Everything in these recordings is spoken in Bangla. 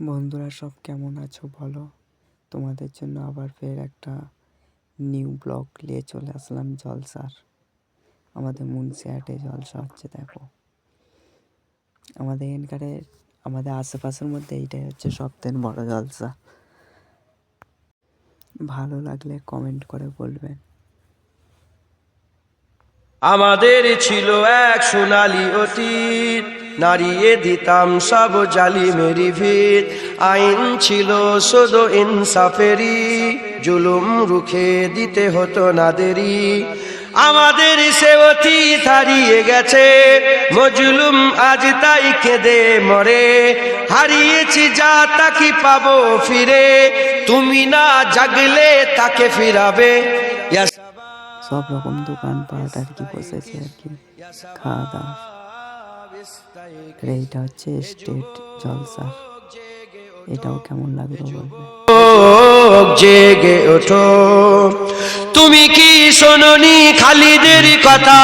বন্ধুরা সব কেমন আছো বলো। তোমাদের জন্য আবার ফের একটা নিউ ব্লগ নিয়ে চলে আসলাম জলসার। আমাদের মুন্সিহাটে জলসা হচ্ছে, দেখো আমাদের এখানকারে আমাদের আশেপাশের মধ্যে এইটাই হচ্ছে সবথেকে বড় জলসা। ভালো লাগলে কমেন্ট করে বলবেন। আমাদের ছিল এক সোনালী অতীত, নাড়িয়ে দিতাম সব জালিমেরি ভিত। আইন ছিল শুধু ইনসাফেরি, জুলুম রুখে দিতে হতো না দেরি। আমাদের সে অতীত হারিয়ে গেছে, মজলুম আজ তাই কেঁদে মরে। হারিয়েছি যা তাকে পাবো ফিরে, তুমি না জাগলে তাকে ফিরাবে। সব রকম দোকানপাট আর কি বসেছে আর কি, খাওয়া দাওয়া। এইটা হচ্ছে স্টেট জলসা, এটাও কেমন লাগলো বলবে। জেগে ওঠো, তুমি কি শোনোনি খালিদের কথা,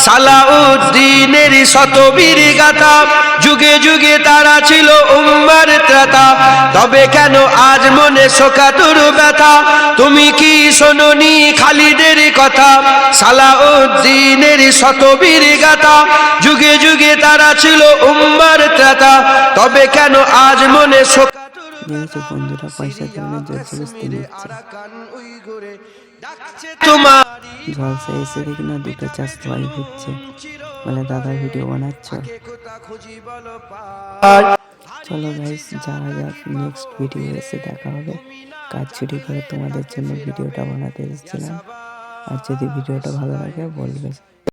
সালাউদ্দিনের শতবীর গাথা। যুগে যুগে তারা ছিল উম্মার ত্রাতা, তবে কেন আজ মনে শোকাতুর ব্যথা। তুমি কি শোনোনি খালিদের কথা, সালাউদ্দিনের শতবীর গাথা। যুগে যুগে তারা ছিল উম্মার ত্রাতা, তবে কেন আজ মনে দেখেছো বন্ধুরা, পয়সা দেওয়ার জবরদস্তি নিচ্ছে। জলসা এসে দেখি না দুটো চাষতো ভাই ঘুরছে, বলে দাদা ভিডিও বানাচ্ছ। চলো গাইস, যারা যাক নেক্সট ভিডিও এসে দেখা হবে। কাজ ছুটি করে তোমাদের জন্য ভিডিওটা বানাতে এসেছিলাম। আর যদি ভিডিওটা ভালো লাগে বলবে।